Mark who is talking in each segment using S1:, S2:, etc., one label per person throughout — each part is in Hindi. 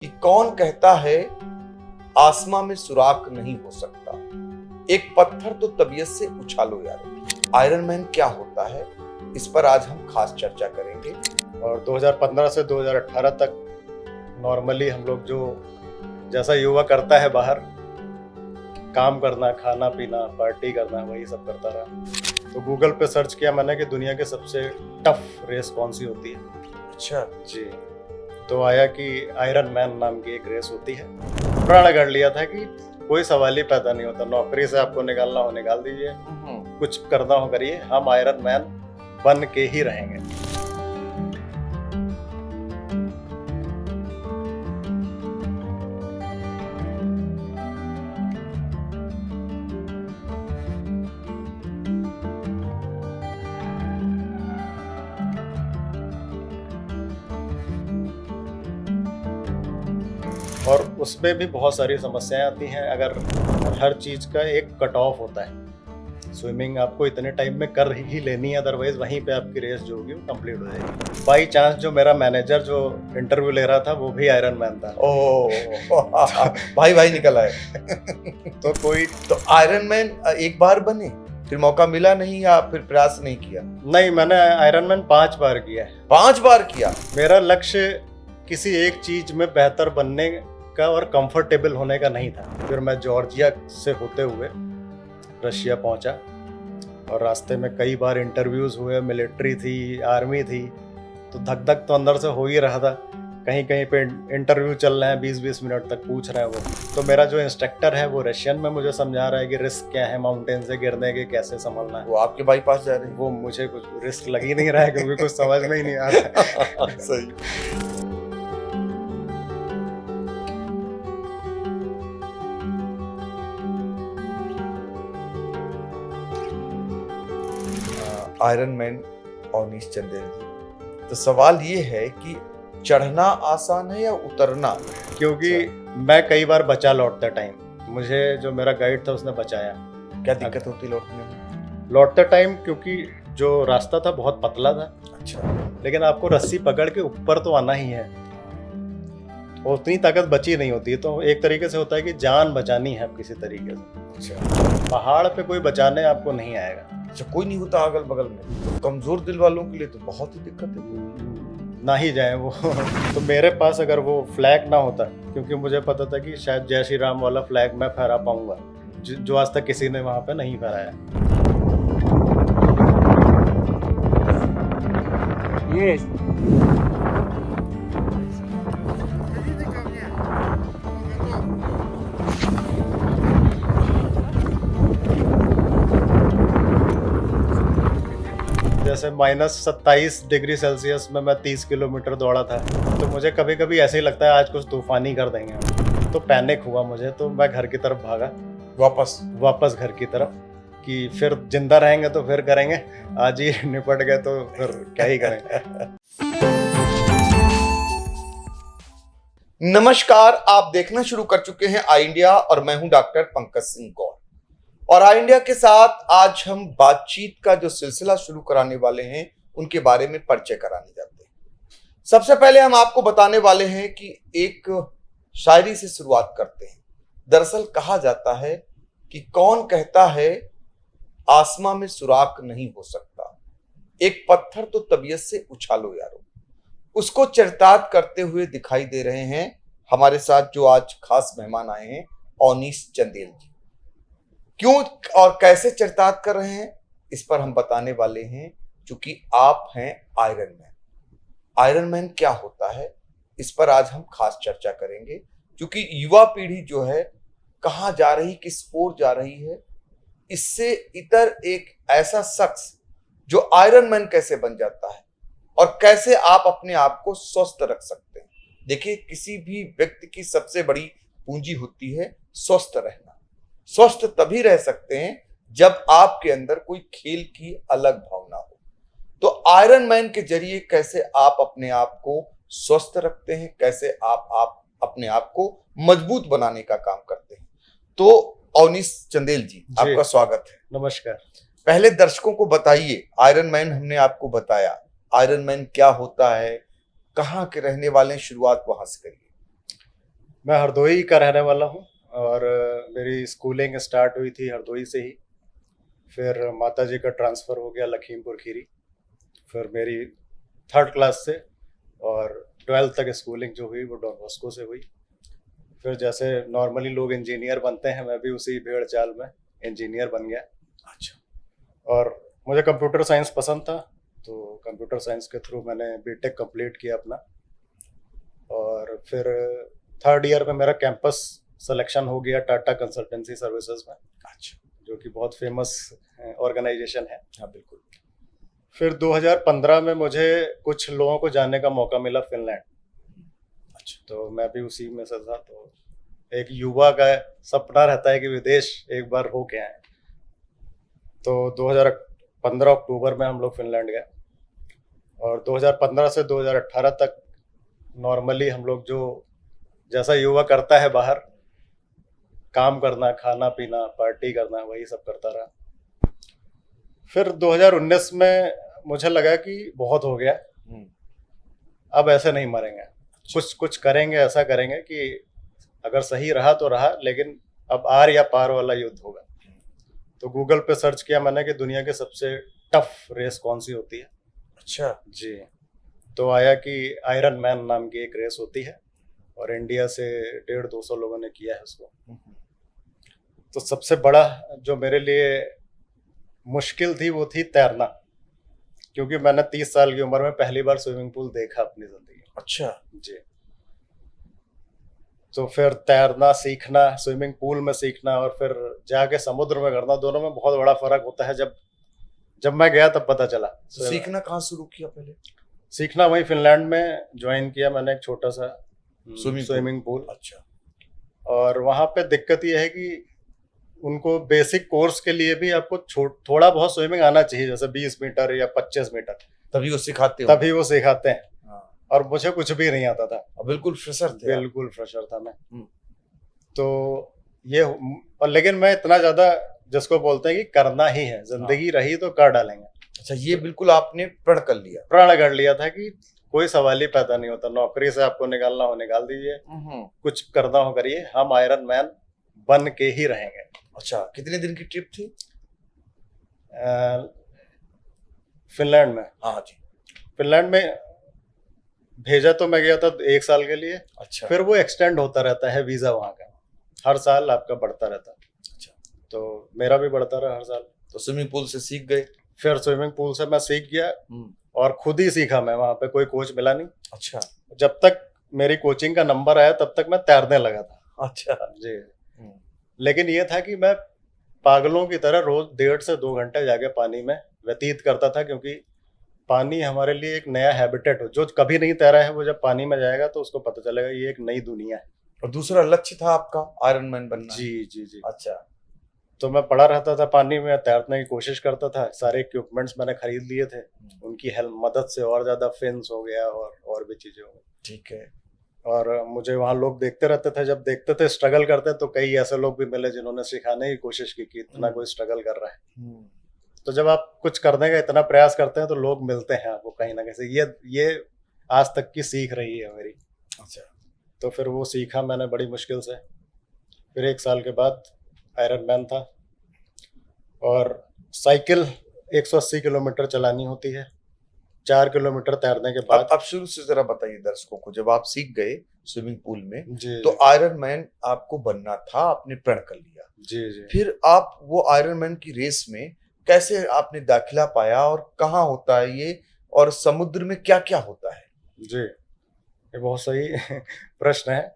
S1: कि कौन कहता है आसमां में सुराख नहीं हो सकता, एक पत्थर तो तबीयत से उछालो यार। आयरन मैन क्या होता है, इस पर आज हम खास चर्चा करेंगे।
S2: और 2015 से 2018 तक नॉर्मली हम लोग जो जैसा युवा करता है बाहर काम करना, खाना पीना, पार्टी करना, वही सब करता रहा। तो गूगल पे सर्च किया मैंने कि दुनिया की सबसे टफ रेस कौन सी होती है।
S1: अच्छा
S2: जी, तो आया कि आयरन मैन नाम की एक रेस होती है। प्रण कर लिया था कि कोई सवाल ही पैदा नहीं होता, नौकरी से आपको निकालना हो निकाल दीजिए, कुछ करना हो करिए, हम आयरन मैन बन के ही रहेंगे। और उसमें भी बहुत सारी समस्याएं आती हैं। अगर हर चीज़ का एक कट ऑफ होता है, स्विमिंग आपको इतने टाइम में कर ही लेनी है, अदरवाइज वहीं पे आपकी रेस जो होगी वो कंप्लीट हो जाएगी। बाई चांस जो मेरा मैनेजर जो इंटरव्यू ले रहा था वो भी आयरन मैन था।
S1: भाई भाई निकल आए।
S2: तो
S1: आयरन मैन एक बार बने, फिर मौका मिला नहीं या फिर प्रयास नहीं किया?
S2: नहीं, मैंने आयरन मैन 5 बार किया है।
S1: 5 बार किया?
S2: मेरा लक्ष्य किसी एक चीज में बेहतर बनने का और कंफर्टेबल होने का नहीं था। फिर मैं जॉर्जिया से होते हुए रशिया पहुंचा और रास्ते में कई बार इंटरव्यूज हुए, मिलिट्री थी, आर्मी थी, तो धक धक तो अंदर से हो ही रहा था। कहीं कहीं पे इंटरव्यू चल रहे हैं, 20-20 मिनट तक पूछ रहे हैं वो। तो मेरा जो इंस्ट्रक्टर है वो रशियन में मुझे समझा रहा है कि रिस्क क्या है, माउंटेन से गिरने के कैसे संभलना है।
S1: वो आपके बाईपास जा रहे हैं?
S2: वो मुझे कुछ रिस्क लग ही नहीं रहा है क्योंकि कुछ समझ में ही नहीं आ रहा है।
S1: सही। आयरन मैन अवनीश चंदेल जी, तो सवाल ये है कि चढ़ना आसान है या उतरना?
S2: क्योंकि मैं कई बार बचा लौटते टाइम, मुझे जो मेरा गाइड था उसने बचाया।
S1: क्या दिक्कत होती लौटने में?
S2: लौटते टाइम क्योंकि जो रास्ता था बहुत पतला था।
S1: अच्छा,
S2: लेकिन आपको रस्सी पकड़ के ऊपर तो आना ही है, और उतनी ताकत बची नहीं होती। तो एक तरीके से होता है कि जान बचानी है किसी तरीके से।
S1: अच्छा,
S2: पहाड़ पे कोई बचाने आपको नहीं आएगा।
S1: अच्छा, कोई नहीं होता अगल बगल में, तो कमजोर दिल वालों के लिए तो बहुत ही दिक्कत है।
S2: ना ही जाए वो। तो मेरे पास अगर वो फ्लैग ना होता, क्योंकि मुझे पता था कि शायद जय श्री राम वाला फ्लैग मैं फहरा पाऊंगा, जो आज तक किसी ने वहां पे नहीं फहराया।
S3: Есть.
S2: जैसे -27 डिग्री सेल्सियस में मैं 30 किलोमीटर दौड़ा था, तो मुझे कभी कभी ऐसे ही लगता है आज कुछ तूफान ही कर देंगे हम। तो पैनिक हुआ मुझे, तो मैं घर की तरफ भागा, वापस घर की तरफ, कि फिर जिंदा रहेंगे तो फिर करेंगे, आज ही निपट गए तो फिर क्या ही करेंगे।
S1: नमस्कार, आप देखना शुरू कर चुके हैं आई इंडिया और मैं हूं डॉक्टर पंकज सिंह गौर। और आई इंडिया के साथ आज हम बातचीत का जो सिलसिला शुरू कराने वाले हैं उनके बारे में परिचय कराने जाते हैं। सबसे पहले हम आपको बताने वाले हैं कि एक शायरी से शुरुआत करते हैं। दरअसल कहा जाता है कि कौन कहता है आसमां में सुराख नहीं हो सकता, एक पत्थर तो तबीयत से उछालो यारो। उसको चरितार्थ करते हुए दिखाई दे रहे हैं हमारे साथ जो आज खास मेहमान आए हैं, अवनीश चंदेल जी। क्यों और कैसे चरितार्थ कर रहे हैं इस पर हम बताने वाले हैं, क्योंकि आप हैं आयरन मैन। आयरन मैन क्या होता है इस पर आज हम खास चर्चा करेंगे, क्योंकि युवा पीढ़ी जो है कहाँ जा रही, किस ओर जा रही है, इससे इतर एक ऐसा शख्स जो आयरन मैन कैसे बन जाता है और कैसे आप अपने आप को स्वस्थ रख सकते हैं। देखिए, किसी भी व्यक्ति की सबसे बड़ी पूंजी होती है स्वस्थ रहना। स्वस्थ तभी रह सकते हैं जब आपके अंदर कोई खेल की अलग भावना हो। तो आयरन मैन के जरिए कैसे आप अपने आप को स्वस्थ रखते हैं, कैसे आप अपने आप को मजबूत बनाने का काम करते हैं। तो अवनीश चंदेल जी, आपका स्वागत है।
S2: नमस्कार।
S1: पहले दर्शकों को बताइए, आयरन मैन हमने आपको बताया, आयरन मैन क्या होता है, कहाँ के रहने वाले हैं, शुरुआत वहां से करिए।
S2: मैं हरदोई का रहने वाला हूँ और मेरी स्कूलिंग स्टार्ट हुई थी हरदोई से ही। फिर माता जी का ट्रांसफ़र हो गया लखीमपुर खीरी। फिर मेरी थर्ड क्लास से और 12th तक स्कूलिंग जो हुई वो डॉन बॉस्को से हुई। फिर जैसे नॉर्मली लोग इंजीनियर बनते हैं, मैं भी उसी भेड़ चाल में इंजीनियर बन गया।
S1: अच्छा।
S2: और मुझे कंप्यूटर साइंस पसंद था, तो कंप्यूटर साइंस के थ्रू मैंने बीटेक कंप्लीट किया अपना। और फिर थर्ड ईयर में मेरा कैंपस सिलेक्शन हो गया टाटा कंसल्टेंसी सर्विसेज में,
S1: अच्छा।
S2: जो कि बहुत फेमस ऑर्गेनाइजेशन है।
S1: हाँ बिल्कुल।
S2: फिर 2015 में मुझे कुछ लोगों को जानने का मौका मिला फिनलैंड।
S1: अच्छा।
S2: तो मैं भी उसी में से था। तो एक युवा का सपना रहता है कि विदेश एक बार हो के आए। तो 2015 अक्टूबर में हम लोग फिनलैंड गए और 2015 से 2018 तक नॉर्मली हम लोग जो जैसा युवा करता है बाहर, काम करना, खाना पीना, पार्टी करना, वही सब करता रहा। फिर 2019 में मुझे लगा कि बहुत हो गया, अब ऐसे नहीं मरेंगे, कुछ कुछ करेंगे, ऐसा करेंगे कि अगर सही रहा तो रहा, लेकिन अब आर या पार वाला युद्ध होगा। तो गूगल पे सर्च किया मैंने कि दुनिया के सबसे टफ रेस कौन सी होती है।
S1: अच्छा।
S2: जी। तो आया कि आयरन मैन नाम की एक रेस होती है और इंडिया से 150-200 लोगों ने किया है उसको। तो सबसे बड़ा जो मेरे लिए मुश्किल थी वो थी तैरना, क्योंकि मैंने 30 साल की उम्र में पहली बार स्विमिंग पूल देखा अपनी जिंदगी में।
S1: अच्छा।
S2: जी। तो फिर तैरना सीखना, स्विमिंग पूल में सीखना और फिर जाके समुद्र में करना, दोनों में बहुत बड़ा फर्क होता है। जब जब मैं गया तब पता चला।
S1: तो सीखना कहाँ शुरू किया पहले?
S2: सीखना वही फिनलैंड में ज्वाइन किया मैंने, एक छोटा सा स्विमिंग पूल।
S1: अच्छा।
S2: और वहाँ पे दिक्कत यह है कि उनको बेसिक कोर्स के लिए भी आपको थोड़ा बहुत स्विमिंग आना चाहिए, जैसे 20 मीटर या 25 मीटर,
S1: तभी वो सिखाते हो?
S2: तभी वो सिखाते हैं।
S1: हाँ।
S2: और मुझे कुछ भी नहीं आता था,
S1: बिल्कुल फ्रेशर थे आप।
S2: बिल्कुल फ्रेशर था मैं। तो ये और लेकिन मैं इतना ज्यादा, जिसको बोलते हैं कि करना ही है, जिंदगी रही तो कर डालेंगे।
S1: अच्छा, ये बिल्कुल आपने प्रण कर लिया?
S2: प्रण कर लिया था कि कोई सवाल ही पैदा नहीं होता, नौकरी से आपको निकालना हो निकाल दीजिए, कुछ करना हो करिए, हम आयरन मैन बन के ही रहेंगे।
S1: अच्छा, कितने दिन की ट्रिप थी?
S2: फिनलैंड में?
S1: हाँ जी।
S2: फिनलैंड में भेजा तो मैं गया था 1 साल के लिए।
S1: अच्छा।
S2: फिर वो एक्सटेंड होता रहता है वीजा वहाँ का, हर साल आपका बढ़ता रहता है।
S1: अच्छा।
S2: तो मेरा भी बढ़ता रहा हर साल।
S1: तो स्विमिंग पूल से सीख गए?
S2: फिर स्विमिंग पूल से मैं सीख गया और खुद ही सीखा मैं, वहाँ पे कोई कोच मिला नहीं।
S1: अच्छा।
S2: जब तक मेरी कोचिंग का नंबर आया तब तक मैं तैरने लगा था।
S1: अच्छा
S2: जी। लेकिन ये था कि मैं पागलों की तरह रोज 1.5 से 2 घंटे जाके पानी में व्यतीत करता था, क्योंकि पानी हमारे लिए एक नया हैबिटेट हो। जो कभी नहीं तैरा है वो जब पानी में जाएगा तो उसको पता चलेगा ये एक नई दुनिया है।
S1: और दूसरा लक्ष्य था आपका आयरन मैन बनना?
S2: जी जी जी।
S1: अच्छा।
S2: तो मैं पड़ा रहता था पानी में, तैरने की कोशिश करता था, सारे इक्विपमेंट्स मैंने खरीद लिए थे, उनकी हेल्प मदद से और ज्यादा फिन्स हो गया और भी चीजें हो गई। ठीक है। और मुझे वहाँ लोग देखते रहते थे, जब देखते थे स्ट्रगल करते, तो कई ऐसे लोग भी मिले जिन्होंने सिखाने की कोशिश की कि इतना कोई स्ट्रगल कर रहा है। तो जब आप कुछ करने का इतना प्रयास करते हैं तो लोग मिलते हैं आपको कहीं ना कहीं से। ये आज तक की सीख रही है मेरी। अच्छा। तो फिर वो सीखा मैंने बड़ी मुश्किल से। फिर 1 साल के बाद आयरन मैन था। और साइकिल 180 किलोमीटर चलानी होती है, 4 किलोमीटर तैरने के बाद।
S1: अब शुरू से जरा बताइए दर्शकों को, जब आप सीख गए स्विमिंग पूल में
S2: जी,
S1: तो आयरन मैन आपको बनना था, आपने प्रण कर लिया।
S2: जी जी।
S1: फिर आप वो आयरन मैन की रेस में कैसे आपने दाखिला पाया और कहाँ होता है ये, और समुद्र में क्या क्या होता है?
S2: जी, ये बहुत सही प्रश्न है।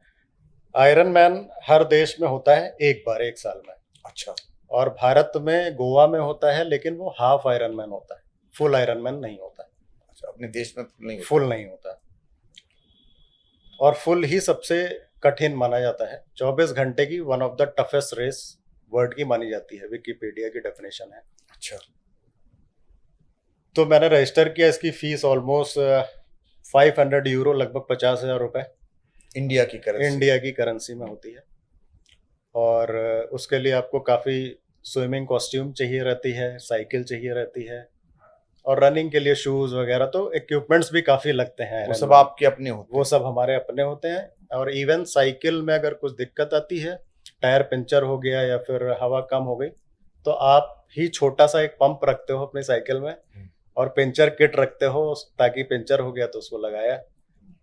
S2: आयरन मैन हर देश में होता है एक बार 1 साल में। अच्छा। और भारत में गोवा में होता है, लेकिन वो हाफ आयरन मैन होता है, फुल आयरन मैन नहीं होता है।
S1: अच्छा, अपने देश में
S2: फुल नहीं होता। और फुल ही सबसे कठिन माना जाता है। 24 घंटे की one of the toughest race world की मानी जाती है, विकिपीडिया की डेफिनेशन है। अच्छा। तो मैंने रजिस्टर किया, इसकी फीस ऑलमोस्ट 500 यूरो, लगभग 50,000 रुपए
S1: इंडिया की करेंसी
S2: में होती है। और उसके लिए आपको काफ़ी स्विमिंग कॉस्ट्यूम चाहिए रहती है, साइकिल चाहिए रहती है, और रनिंग के लिए शूज वगैरह, तो इक्विपमेंट्स भी काफी लगते हैं।
S1: वो सब आपके अपने होते
S2: वो सब हमारे अपने होते हैं। और इवन साइकिल में अगर कुछ दिक्कत आती है, टायर पंचर हो गया या फिर हवा कम हो गई, तो आप ही छोटा सा एक पंप रखते हो अपनी साइकिल में और पंचर किट रखते हो, ताकि पंचर हो गया तो उसको लगाया,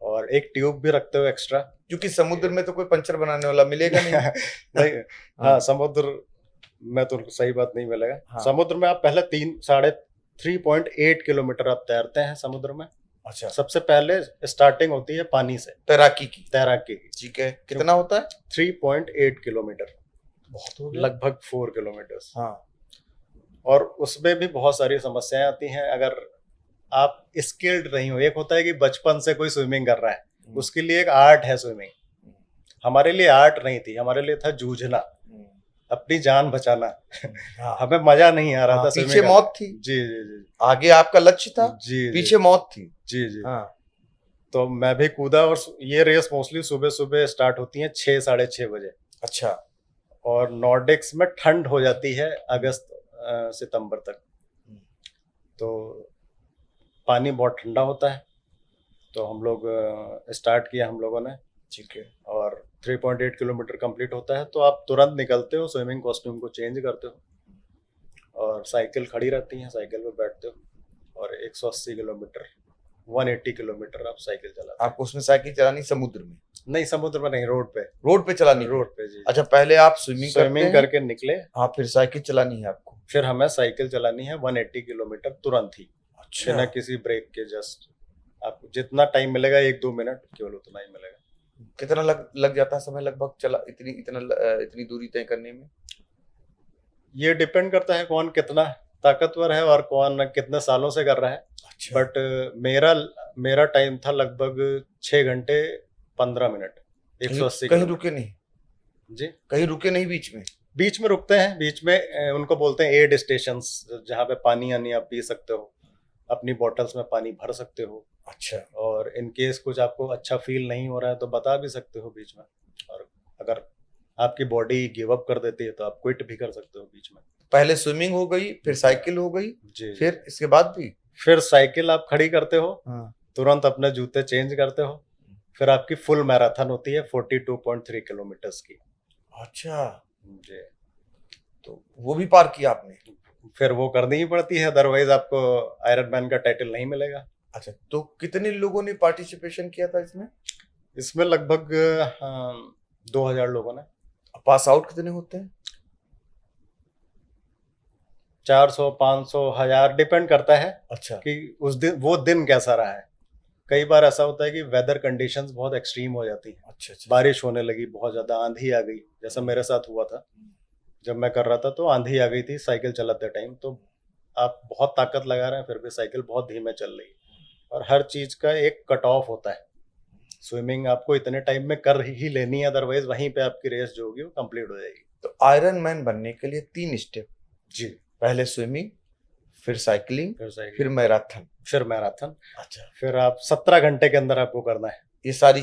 S2: और एक ट्यूब भी रखते हो एक्स्ट्रा,
S1: क्योंकि समुद्र में तो कोई पंचर बनाने वाला मिलेगा नहीं।
S2: नहीं, हाँ समुद्र में तो सही बात नहीं मिलेगा।
S1: हाँ।
S2: समुद्र में आप पहले 3.8 किलोमीटर आप तैरते हैं समुद्र में।
S1: अच्छा,
S2: सबसे पहले स्टार्टिंग होती है पानी से,
S1: तैराकी की।
S2: ठीक
S1: है, कितना होता है?
S2: 3.8 किलोमीटर,
S1: बहुत हो गया।
S2: लगभग 4 किलोमीटर।
S1: हाँ।
S2: और उसमें भी बहुत सारी समस्याएं आती हैं अगर आप स्किल्ड नहीं हो। एक होता है कि बचपन से कोई स्विमिंग कर रहा है, उसके लिए एक आर्ट है स्विमिंग। हमारे लिए आर्ट नहीं थी, हमारे लिए था जूझना, अपनी जान बचाना।
S1: हाँ।
S2: हमें मजा नहीं आ रहा था।
S1: पीछे मौत थी।
S2: जी जी जी।
S1: आगे आपका लक्ष्य था,
S2: जी
S1: पीछे मौत थी।
S2: जी जी।
S1: हाँ।
S2: तो मैं भी कूदा, और ये रेस मोस्टली सुबह सुबह स्टार्ट होती है 6 साढ़े 6 बजे।
S1: अच्छा।
S2: और नॉर्डिक्स में ठंड हो जाती है अगस्त सितंबर तक, तो पानी बहुत ठंडा होता है। तो हम लोग स्टार्ट किया हम लोगों ने,
S1: ठीक है।
S2: और 3.8 किलोमीटर कंप्लीट होता है तो आप तुरंत निकलते हो, स्विमिंग कॉस्ट्यूम को चेंज करते हो और साइकिल खड़ी रहती है, साइकिल पे बैठते हो और 180 किलोमीटर 180 किलोमीटर आप साइकिल चलाते
S1: आपको उसमें साइकिल चलानी समुद्र में?
S2: नहीं, समुद्र में नहीं,
S1: रोड पे चलानी।
S2: रोड पे जी।
S1: अच्छा, पहले आप स्विमिंग
S2: करके निकले।
S1: हाँ, फिर साइकिल चलानी है आपको।
S2: फिर हमें साइकिल चलानी है 180 किलोमीटर तुरंत ही।
S1: अच्छा।
S2: बिना किसी ब्रेक के, जस्ट आपको जितना टाइम मिलेगा 1-2 मिनट केवल उतना ही मिलेगा।
S1: कितना लग जाता है समय लगभग चला इतनी दूरी तय करने में?
S2: ये डिपेंड करता है कौन कितना ताकतवर है और कौन कितने सालों से कर रहा है।
S1: अच्छा।
S2: बट मेरा टाइम था लगभग 6 घंटे 15 मिनट 180।
S1: कहीं रुके नहीं?
S2: जी,
S1: कहीं रुके नहीं बीच में?
S2: बीच में रुकते हैं, बीच में उनको बोलते हैं एड स्टेशंस, जहाँ पे पानी यानी आप पी सकते हो, अपनी बॉटल्स में पानी भर सकते हो।
S1: अच्छा।
S2: और इन केस कुछ आपको अच्छा फील नहीं हो रहा है तो बता भी सकते हो बीच में, और अगर आपकी बॉडी गिव अप कर देती है तो आप क्विट भी कर सकते हो बीच में।
S1: पहले स्विमिंग हो गई, फिर साइकिल हो गई
S2: जी।
S1: फिर इसके बाद भी
S2: फिर साइकिल आप खड़ी करते हो।
S1: हाँ।
S2: तुरंत अपने जूते चेंज करते हो। फिर आपकी फुल मैराथन होती है 42.3 किलोमीटर्स की।
S1: अच्छा
S2: जी।
S1: तो वो भी पार किया आपने?
S2: फिर वो करनी ही पड़ती है, अदरवाइज आपको आयरन मैन का टाइटल नहीं मिलेगा।
S1: अच्छा, तो कितने लोगों ने पार्टिसिपेशन किया था इसमें?
S2: इसमें लगभग 2000 लोगों ने।
S1: पास आउट कितने होते हैं?
S2: 400, 500, 1000 डिपेंड करता है।
S1: अच्छा।
S2: कि उस दिन वो दिन कैसा रहा है। कई बार ऐसा होता है कि वेदर कंडीशंस बहुत एक्सट्रीम हो जाती है।
S1: अच्छा।
S2: बारिश होने लगी, बहुत ज्यादा आंधी आ गई, जैसा मेरे साथ हुआ था। जब मैं कर रहा था तो आंधी आ गई थी साइकिल चलाते टाइम, तो आप बहुत ताकत लगा रहे हैं फिर भी साइकिल बहुत धीमे चल रही है। और हर चीज का एक कट ऑफ होता है। स्विमिंग आपको इतने टाइम में कर ही लेनी है, अदरवाइज वहीं पे आपकी रेस जो होगी वो कंप्लीट हो जाएगी।
S1: तो आयरन मैन बनने के लिए 3 स्टेप।
S2: जी।
S1: पहले स्विमिंग, फिर साइकिलिंग, फिर मैराथन। अच्छा।
S2: फिर आप 17 घंटे के अंदर आपको करना है
S1: ये सारी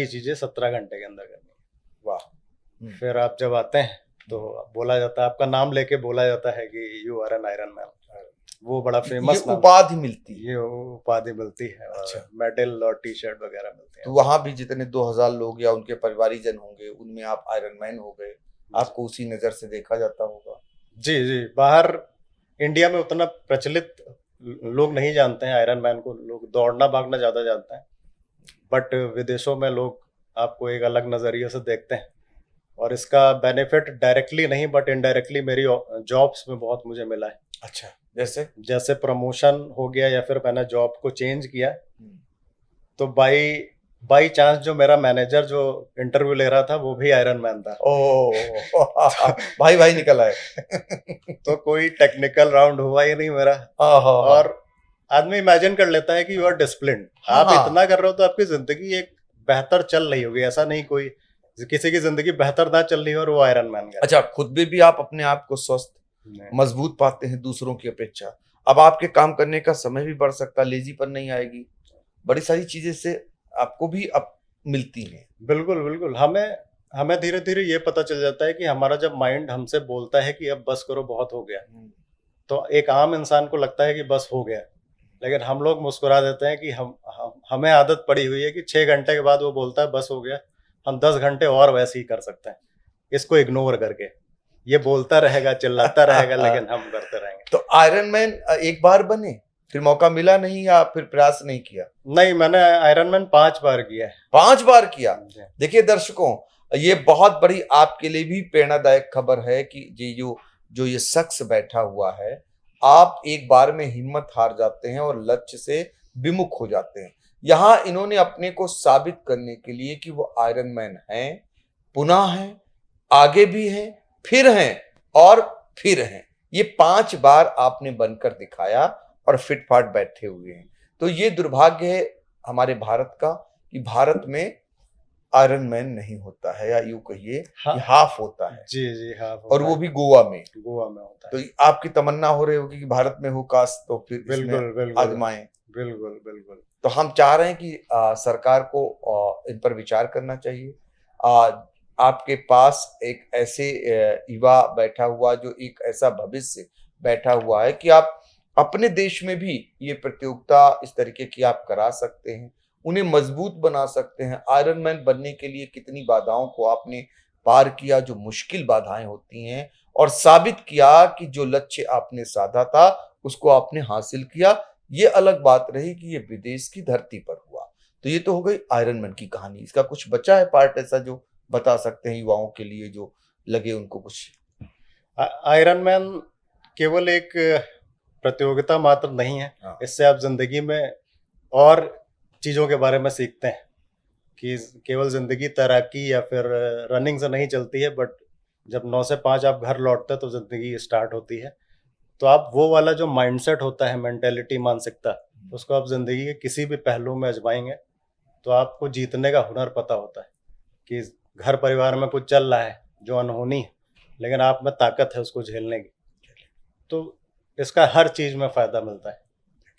S1: चीजें
S2: 17 घंटे के अंदर करनी है।
S1: वाह।
S2: फिर आप जब आते हैं तो बोला जाता है, आपका नाम लेके बोला जाता है कि you are an iron man. वो बड़ा फेमस
S1: उपाधि मिलती है।
S2: ये उपाधि मिलती है।
S1: अच्छा।
S2: मेडल और टी शर्ट वगैरह मिलते हैं।
S1: तो वहां भी जितने 2000 लोग या उनके परिवारीजन होंगे, उनमें आप आयरन मैन हो गए, आपको उसी नजर से देखा जाता होगा।
S2: जी जी। बाहर इंडिया में उतना प्रचलित लोग नहीं जानते हैं आयरन मैन को, लोग दौड़ना भागना ज्यादा जानते हैं। बट विदेशों में लोग आपको एक अलग नजरिए से देखते हैं, और इसका बेनिफिट डायरेक्टली नहीं बट इनडायरेक्टली मेरी जॉब्स में बहुत मुझे मिला है।
S1: अच्छा। जैसे
S2: प्रमोशन हो गया या फिर मैंने जॉब को चेंज किया, तो बाई चांस जो मेरा मैनेजर जो इंटरव्यू ले रहा था वो भी आयरन मैन था।
S1: भाई निकल आए।
S2: तो कोई टेक्निकल राउंड हुआ ही नहीं मेरा। और आदमी इमेजिन कर लेता है कि यू आर डिसिप्लिन्ड। आप इतना कर रहे हो तो आपकी जिंदगी एक बेहतर चल रही होगी। ऐसा नहीं कोई किसी की जिंदगी बेहतर ना चल रही हो और वो आयरन मैन का।
S1: अच्छा, खुद में भी आप अपने आप को स्वस्थ मजबूत पाते हैं दूसरों की अपेक्षा। अब आपके काम करने का समय भी बढ़ सकता है, लेजीपन नहीं आएगी, बड़ी सारी चीजें से आपको भी अब मिलती हैं।
S2: बिल्कुल बिल्कुल। हमें धीरे धीरे ये पता चल जाता है कि हमारा जब माइंड हमसे बोलता है कि अब बस करो, बहुत हो गया, तो एक आम इंसान को लगता है कि बस हो गया, लेकिन हम लोग मुस्कुरा देते हैं कि हमें आदत पड़ी हुई है कि 6 घंटे के बाद वो बोलता है बस हो गया, हम 10 घंटे और वैसे ही कर सकते हैं इसको इग्नोर करके। ये बोलता रहेगा, चिल्लाता रहेगा, लेकिन हम करते रहेंगे।
S1: तो आयरन मैन एक बार बने, फिर मौका मिला नहीं या फिर प्रयास नहीं किया?
S2: नहीं, मैंने आयरन मैन 5 बार किया है।
S1: 5 बार किया?
S2: जी।
S1: देखिए दर्शकों, ये बहुत बड़ी आपके लिए भी प्रेरणादायक खबर है कि जो ये शख्स बैठा हुआ है, आप एक बार में हिम्मत हार जाते हैं और लक्ष्य से विमुख हो जाते हैं। यहाँ इन्होंने अपने को साबित करने के लिए कि वो आयरन मैन हैं, पुनः हैं, आगे भी हैं, फिर हैं और फिर हैं। ये 5 बार आपने बनकर दिखाया और फिट फाट बैठे हुए हैं। तो ये दुर्भाग्य है हमारे भारत का कि भारत में आयरन मैन नहीं होता है, या यूं कहिए कि हाफ होता है।
S2: जी जी, हाफ,
S1: और वो भी गोवा में
S2: होता है।
S1: तो आपकी तमन्ना हो रही होगी कि भारत में हो काश, तो फिर इसमें आजमाएं।
S2: बिल्कुल बिल्कुल।
S1: तो हम चाह रहे हैं कि सरकार को इन पर विचार करना चाहिए। आपके पास एक ऐसे युवा बैठा हुआ, जो एक ऐसा भविष्य बैठा हुआ है कि आप अपने देश में भी ये प्रतियोगिता इस तरीके की आप करा सकते हैं, उन्हें मजबूत बना सकते हैं। आयरन मैन बनने के लिए कितनी बाधाओं को आपने पार किया, जो मुश्किल बाधाएं होती हैं, और साबित किया कि जो लक्ष्य आपने साधा था उसको आपने हासिल किया। ये अलग बात रही कि ये विदेश की धरती पर हुआ। तो ये तो हो गई आयरन मैन की कहानी। इसका कुछ बचा है पार्ट ऐसा जो बता सकते हैं युवाओं के लिए, जो लगे उनको कुछ?
S2: आयरन मैन केवल एक प्रतियोगिता मात्र नहीं है।
S1: हाँ।
S2: इससे आप जिंदगी में और चीजों के बारे में सीखते हैं कि केवल जिंदगी तैराकी या फिर रनिंग से नहीं चलती है, बट जब 9 से 5 आप घर लौटते हैं तो जिंदगी स्टार्ट होती है। तो आप वो वाला जो माइंडसेट होता है, मेंटेलिटी, मानसिकता, उसको आप जिंदगी के किसी भी पहलू में आजमाएंगे तो आपको जीतने का हुनर पता होता है कि घर परिवार में कुछ चल रहा है जो अनहोनी है, लेकिन आप में ताकत है उसको झेलने की। तो इसका हर चीज में फायदा मिलता है,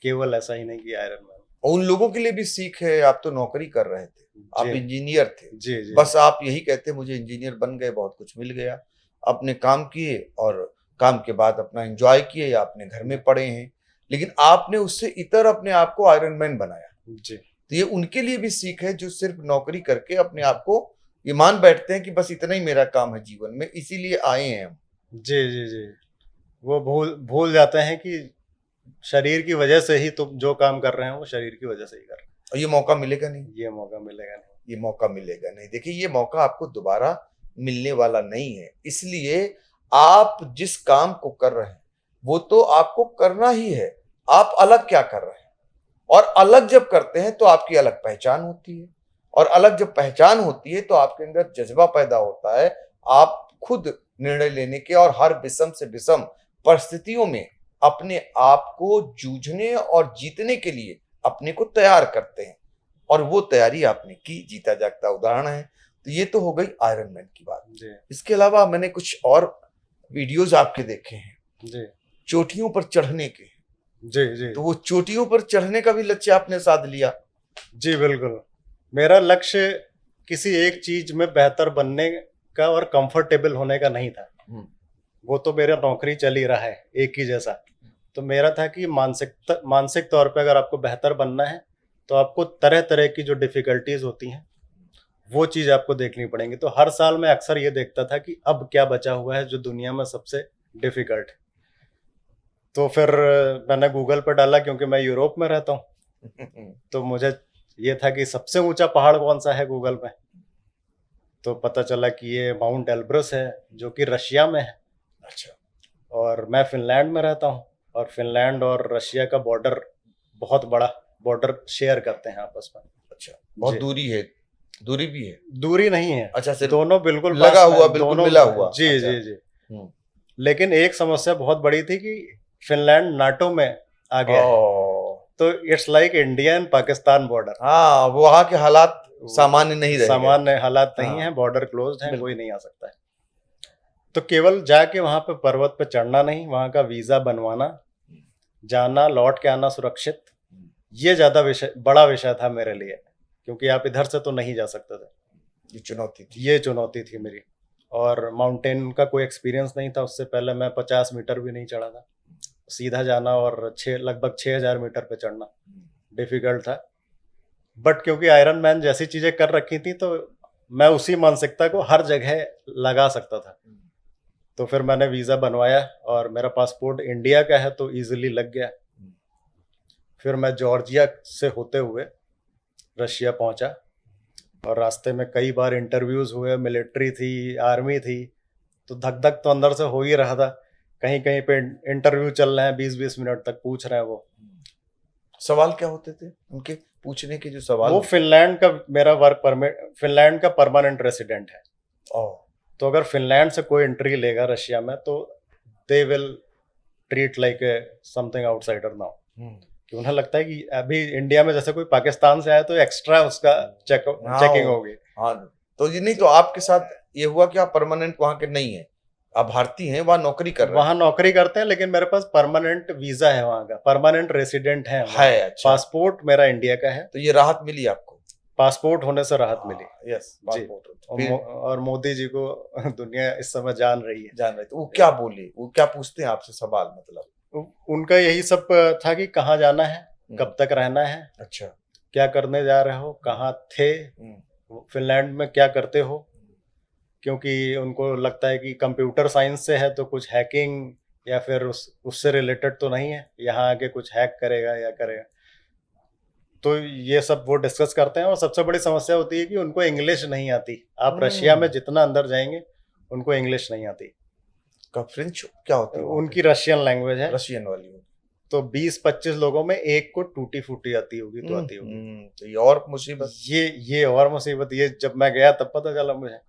S2: केवल ऐसा ही नहीं कि आयरन मैन।
S1: उन लोगों के लिए भी सीख है। आप तो नौकरी कर रहे थे, आप इंजीनियर थे।
S2: जी जी।
S1: बस आप यही कहते मुझे इंजीनियर बन गए, बहुत कुछ मिल गया। आपने काम किए और काम के बाद अपना एंजॉय किए, या अपने घर में पड़े हैं, लेकिन आपने उससे इतर अपने आप को आयरन मैन बनाया।
S2: जी।
S1: तो ये उनके लिए भी सीख है जो सिर्फ नौकरी करके अपने आप को ये मान बैठते हैं कि बस इतना ही मेरा काम है जीवन में, इसीलिए आए हैं हम।
S2: जी जी जी। वो भूल जाते हैं कि शरीर की वजह से ही तुम जो काम कर रहे हैं वो शरीर की वजह से ही कर रहे हैं।
S1: और ये मौका मिलेगा नहीं,
S2: ये मौका मिलेगा नहीं,
S1: ये मौका मिलेगा नहीं। देखिए, ये मौका आपको दोबारा मिलने वाला नहीं है, इसलिए आप जिस काम को कर रहे हैं वो तो आपको करना ही है। आप अलग क्या कर रहे हैं, और अलग जब करते हैं तो आपकी अलग पहचान होती है, और अलग जब पहचान होती है तो आपके अंदर जज्बा पैदा होता है। आप खुद निर्णय लेने के और हर विषम से विषम परिस्थितियों में अपने आप को जूझने और जीतने के लिए अपने को तैयार करते हैं, और वो तैयारी आपने की, जीता जागता उदाहरण है। तो ये तो हो गई आयरन मैन की बात। इसके अलावा मैंने कुछ और वीडियोज आपके देखे हैं
S2: जी,
S1: चोटियों पर चढ़ने के।
S2: जी जी।
S1: तो वो चोटियों पर चढ़ने का भी लक्ष्य आपने साध लिया?
S2: जी बिल्कुल। मेरा लक्ष्य किसी एक चीज में बेहतर बनने का और कंफर्टेबल होने का नहीं था। वो तो मेरा नौकरी चल ही रहा है एक ही जैसा। तो मेरा था कि मानसिक तौर पे अगर आपको बेहतर बनना है तो आपको तरह तरह की जो डिफिकल्टीज होती हैं वो चीज़ आपको देखनी पड़ेंगी। तो हर साल मैं अक्सर ये देखता था कि अब क्या बचा हुआ है जो दुनिया में सबसे डिफिकल्ट है। तो फिर मैंने गूगल पर डाला, क्योंकि मैं यूरोप में रहता हूँ तो मुझे ये था कि सबसे ऊंचा पहाड़ कौन सा है गूगल में। तो पता चला कि ये माउंट एल्ब्रस है जो कि रशिया में है।
S1: अच्छा।
S2: और मैं फिनलैंड में रहता हूँ, और फिनलैंड और रशिया का बॉर्डर बहुत बड़ा बॉर्डर शेयर करते हैं आपस में।
S1: अच्छा, बहुत दूरी है? दूरी भी है?
S2: दूरी नहीं है।
S1: अच्छा, सिर्फ
S2: दोनों बिल्कुल
S1: लगा हुआ, बिल्कुल मिला हुआ।
S2: जी
S1: अच्छा।
S2: जी जी। लेकिन एक समस्या बहुत बड़ी थी कि फिनलैंड नाटो में आ गया है। तो it's like India and Pakistan border.
S1: हाँ, वहाँ के हालात सामान्य नहीं रहे,
S2: सामान्य हालात नहीं है, बॉर्डर क्लोज्ड है, कोई नहीं आ सकता है। तो केवल जाके वहां पे पर्वत पे चढ़ना नहीं, वहां का वीजा बनवाना, जाना लौट के आना सुरक्षित, ये ज्यादा बड़ा विषय था मेरे लिए, क्योंकि आप इधर से तो नहीं जा सकते थे। ये चुनौती थी मेरी। और माउंटेन का कोई एक्सपीरियंस नहीं था, उससे पहले मैं 50 मीटर भी नहीं चढ़ा था। सीधा जाना और लगभग 6,000 मीटर पे चढ़ना डिफिकल्ट था। बट क्योंकि आयरन मैन जैसी चीजें कर रखी थी तो मैं उसी मानसिकता को हर जगह लगा सकता था। तो फिर मैंने वीज़ा बनवाया और मेरा पासपोर्ट इंडिया का है तो इजीली लग गया। फिर मैं जॉर्जिया से होते हुए रशिया पहुंचा और रास्ते में कई बार इंटरव्यूज़ हुए, मिलिट्री थी, आर्मी थी, तो धक धक तो अंदर से हो ही रहा था। कहीं कहीं पे इंटरव्यू चल रहे हैं, 20-20 मिनट तक पूछ रहे हैं वो।
S1: सवाल क्या होते थे उनके पूछने के जो सवाल?
S2: वो फिनलैंड का मेरा वर्क परमिट, फिनलैंड का परमानेंट रेसिडेंट है। तो अगर फिनलैंड से कोई एंट्री लेगा रशिया में तो they will treat like something outsider now, कि उन्हें लगता है कि अभी इंडिया में जैसे कोई पाकिस्तान से आया तो एक्स्ट्रा उसका चेकिंग होगी।
S1: हाँ, तो ये नहीं, तो आपके साथ ये हुआ कि आप परमानेंट वहां के नहीं है, आप भारतीय हैं, वहां नौकरी कर रहे हैं?
S2: वहां नौकरी करते हैं लेकिन मेरे पास परमानेंट वीजा है, वहां का परमानेंट रेसिडेंट है।
S1: अच्छा।
S2: पासपोर्ट मेरा इंडिया का है।
S1: तो ये राहत मिली आपको?
S2: पासपोर्ट होने से राहत मिली।
S1: Yes, passport.
S2: और मोदी जी को दुनिया इस समय जान रही है।
S1: तो वो क्या बोले, वो क्या पूछते हैं आपसे सवाल? मतलब
S2: उनका यही सब था कि कहाँ जाना है, कब तक रहना है,
S1: अच्छा,
S2: क्या करने जा रहे हो, कहाँ थे, फिनलैंड में क्या करते हो, क्योंकि उनको लगता है कि कंप्यूटर साइंस से है तो कुछ हैकिंग या फिर उससे रिलेटेड तो नहीं है, यहाँ आके कुछ हैक करेगा या करेगा। तो ये सब वो डिस्कस करते हैं। और सबसे बड़ी समस्या होती है कि उनको इंग्लिश नहीं आती। आप रशिया में जितना अंदर जाएंगे उनको इंग्लिश नहीं आती।
S1: फ्रेंच क्या होती है?
S2: उनकी रशियन लैंग्वेज है,
S1: रशियन वाली।
S2: तो 20-25 लोगों में एक को टूटी फूटी आती होगी तो आती होगी।
S1: तो ये और मुसीबत,
S2: ये और मुसीबत। ये जब मैं गया तब पता चला मुझे।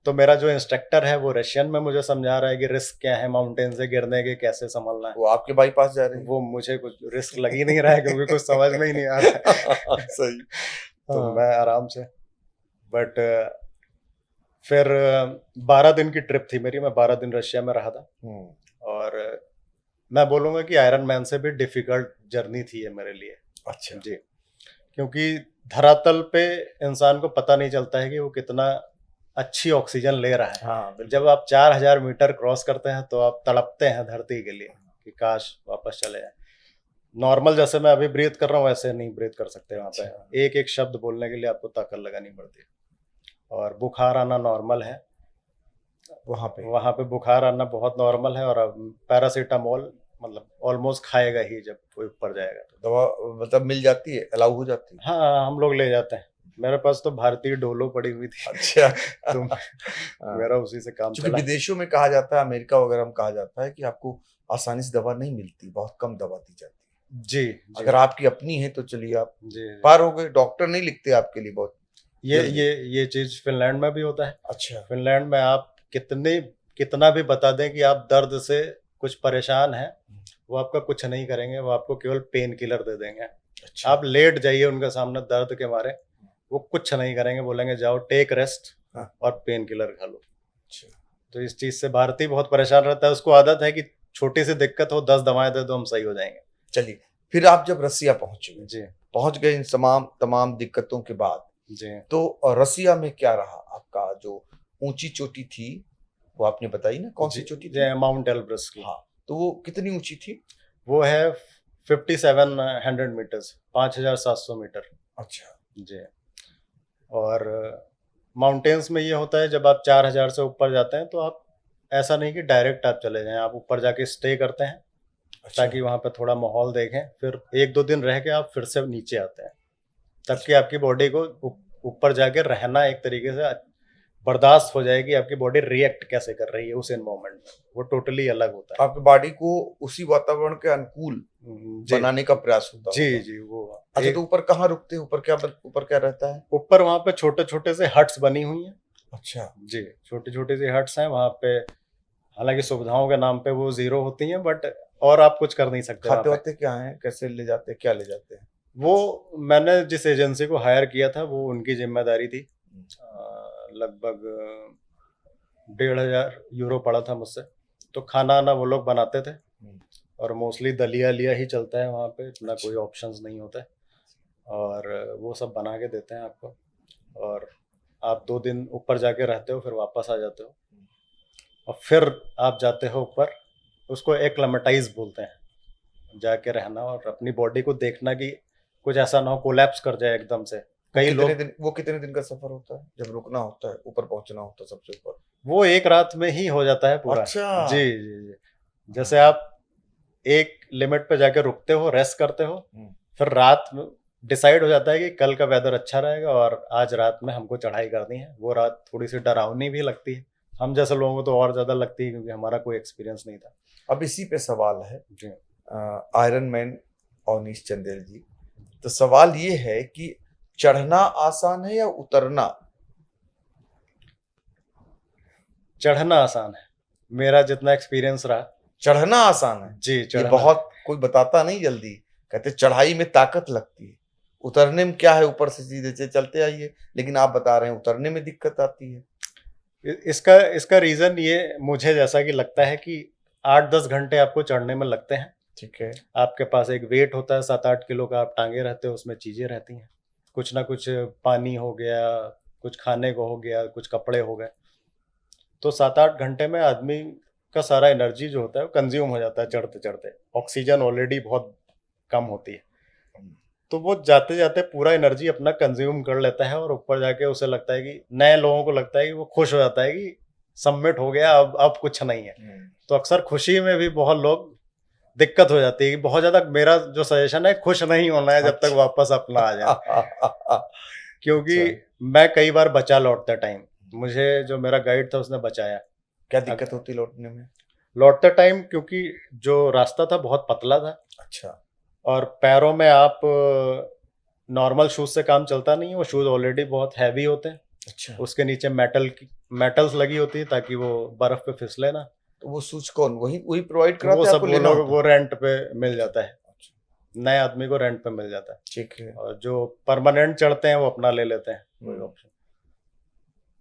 S2: तो मेरा जो इंस्ट्रक्टर है वो रशियन में मुझे समझा रहा है कि रिस्क क्या है, माउंटेन से गिरने के कैसे संभलना है।
S1: वो आपके बाईपास जा रहे हैं?
S2: वो मुझे कुछ रिस्क लग ही नहीं रहा है क्योंकि कुछ समझ में ही नहीं आ रहा है।
S1: सही।
S2: तो मैं आराम से। बट फिर 12 दिन की ट्रिप थी मेरी, मैं 12 दिन रशिया में रहा था। और मैं बोलूँगा कि आयरन मैन से भी डिफिकल्ट जर्नी थी ये मेरे लिए।
S1: अच्छा
S2: जी, क्योंकि धरातल पे इंसान को पता नहीं चलता है कि वो कितना अच्छी ऑक्सीजन ले रहा है।
S1: हाँ,
S2: जब आप 4,000 मीटर क्रॉस करते हैं तो आप तड़पते हैं धरती के लिए कि काश वापस चले जाए। नॉर्मल जैसे मैं अभी ब्रीथ कर रहा हूँ वैसे नहीं ब्रीथ कर सकते वहाँ पे। एक एक शब्द बोलने के लिए आपको ताकत लगानी पड़ती है। और बुखार आना नॉर्मल है वहाँ पे बुखार आना बहुत नॉर्मल है। और अब पैरासीटामोल मतलब ऑलमोस्ट खाएगा ही जब कोई ऊपर जाएगा। तो
S1: दवा मतलब मिल जाती है, अलाउ हो जाती है?
S2: हाँ, हम लोग ले जाते हैं। मेरे पास तो भारतीय डोलो पड़ी हुई थी।
S1: अच्छा।
S2: तो मेरा उसी से काम
S1: चूंकि
S2: चला।
S1: विदेशों में कहा जाता है, अमेरिका वगैरह में कहा जाता है कि आपको आसानी से दवा नहीं मिलती, बहुत कम दवा दी जाती है।
S2: जी,
S1: अगर आपकी अपनी है तो चलिए आप
S2: जी
S1: पार हो गए, डॉक्टर नहीं लिखते आपके लिए बहुत।
S2: ये चीज फिनलैंड में भी होता है।
S1: अच्छा।
S2: फिनलैंड में आप कितना भी बता दें कि आप दर्द से कुछ परेशान हैं, वो आपका कुछ नहीं करेंगे, वो आपको केवल पेन किलर दे देंगे।
S1: अच्छा।
S2: आप लेट जाइए उनके सामने दर्द के मारे, वो कुछ नहीं करेंगे, बोलेंगे जाओ टेक रेस्ट और पेन किलर खा लो।
S1: अच्छा।
S2: तो इस चीज से भारतीय बहुत परेशान रहता है। उसको आदत है कि छोटी सी दिक्कत हो 10 दवाएं दे दो हम सही हो जाएंगे।
S1: चलिए, फिर आप जब रसिया पहुंच गए इन तमाम दिक्कतों के बाद
S2: जी,
S1: तो रसिया में क्या रहा आपका? जो ऊंची चोटी थी वो आपने बताई ना, कौन सी चोटी थी?
S2: माउंट एल्ब्रस की।
S1: हाँ, तो वो कितनी ऊंची थी?
S2: वो है 5700 मीटर्स, 5700 मीटर।
S1: अच्छा
S2: जी। और माउंटेन्स में ये होता है जब आप 4000 से ऊपर जाते हैं तो आप ऐसा नहीं कि डायरेक्ट आप चले जाएं, आप ऊपर जाके स्टे करते हैं।
S1: अच्छा।
S2: ताकि वहाँ पे थोड़ा माहौल देखें, फिर 1-2 दिन रह के आप फिर से नीचे आते हैं। तब कि आपकी बॉडी को ऊपर जाके रहना एक तरीके से बर्दाश्त हो जाएगी, आपकी बॉडी रिएक्ट कैसे कर रही है उस एनवायरनमेंट में, वो टोटली अलग होता है।
S1: आपकी बॉडी को उसी वातावरण के अनुकूल बनाने का प्रयास होता है।
S2: जी वो।
S1: अच्छा, तो ऊपर कहाँ रुकते हैं? ऊपर क्या रहता है?
S2: ऊपर वहाँ पे छोटे छोटे से हट्स बनी हुई हैं।
S1: अच्छा
S2: जी, छोटी छोटी सी हट्स हैं वहाँ पे। हालांकि सुविधाओं के नाम पे वो 0 होती हैं, बट और आप कुछ कर नहीं सकते।
S1: खाते वाते क्या है, कैसे ले जाते हैं, क्या ले जाते हैं?
S2: वो मैंने जिस एजेंसी को हायर किया था वो उनकी जिम्मेदारी थी। लगभग 1,500 यूरो पड़ा था मुझसे। तो खाना आना वो लोग बनाते थे और मोस्टली दलिया लिया ही चलता है वहाँ पे, इतना कोई ऑप्शंस नहीं होता है। और वो सब बना के देते हैं आपको और आप 2 दिन ऊपर जाके रहते हो, फिर वापस आ जाते हो और फिर आप जाते हो ऊपर उसको एक्लेमेटाइज बोलते हैं, जाके रहना और अपनी बॉडी को देखना कि कुछ ऐसा ना हो कोलैप्स कर जाए एकदम से। कई लोग
S1: वो कितने दिन का सफर होता है जब रुकना होता है, ऊपर पहुंचना होता है सबसे ऊपर?
S2: वो एक रात में ही हो जाता है पूरा।
S1: अच्छा।
S2: जी जी जी। जैसे आप एक लिमिट पे जाके रुकते हो, रेस्ट करते हो, फिर रात में डिसाइड हो जाता है कि कल का वेदर अच्छा रहेगा और आज रात में हमको चढ़ाई करनी है। वो रात थोड़ी सी डरावनी भी लगती है, हम जैसे लोगों को तो और ज्यादा लगती है क्योंकि हमारा कोई एक्सपीरियंस नहीं था।
S1: अब इसी पे सवाल है
S2: जी।
S1: आयरन मैन अवनीश चंदेल जी, तो सवाल ये है कि चढ़ना आसान है या उतरना?
S2: चढ़ना आसान है, मेरा जितना एक्सपीरियंस रहा।
S1: चढ़ना आसान है
S2: जी,
S1: ये
S2: चढ़ना।
S1: बहुत कोई बताता नहीं जल्दी, कहते चढ़ाई में ताकत लगती है, उतरने में क्या है, ऊपर से सीधे से चलते आइए, लेकिन आप बता रहे हैं उतरने में दिक्कत आती है।
S2: इसका रीजन ये मुझे जैसा कि लगता है कि 8-10 घंटे आपको चढ़ने में लगते हैं।
S1: ठीक है।
S2: आपके पास एक वेट होता है 7-8 किलो का, आप टांगे रहते हो, उसमें चीजें रहती हैं, कुछ ना कुछ पानी हो गया, कुछ खाने को हो गया, कुछ कपड़े हो गए। तो 7-8 घंटे में आदमी का सारा एनर्जी जो होता है वो कंज्यूम हो जाता है चढ़ते चढ़ते। ऑक्सीजन ऑलरेडी बहुत कम होती है, तो वो जाते जाते पूरा एनर्जी अपना कंज्यूम कर लेता है और ऊपर जाके उसे लगता है कि नए लोगों को लगता है कि वो खुश हो जाता है कि सबमिट हो गया, अब कुछ नहीं है। तो अक्सर खुशी में भी बहुत लोग दिक्कत हो जाती है कि बहुत ज्यादा। मेरा जो सजेशन है, खुश नहीं होना है जब तक वापस अपना आ जाए। क्योंकि मैं कई बार बचा लौटते टाइम, मुझे जो मेरा गाइड था उसने बचाया।
S1: क्या दिक्कत होती लौटने में?
S2: लौटते टाइम क्योंकि जो रास्ता था बहुत पतला था।
S1: अच्छा।
S2: और पैरों में आप नॉर्मल शूज से काम चलता नहीं है, वो शूज ऑलरेडी बहुत हैवी होते हैं।
S1: अच्छा।
S2: उसके नीचे मेटल्स लगी होती है ताकि वो बर्फ पे फिसले ना।
S1: तो वो शूज कौन वही प्रोवाइड कराते
S2: वो
S1: हैं,
S2: सब
S1: आपको
S2: वो
S1: लेना
S2: लोग
S1: होता है?
S2: वो रेंट पे मिल जाता है, नए आदमी को रेंट पे मिल जाता है।
S1: ठीक है।
S2: और जो परमानेंट चढ़ते हैं वो अपना ले लेते हैं कोई ऑप्शन।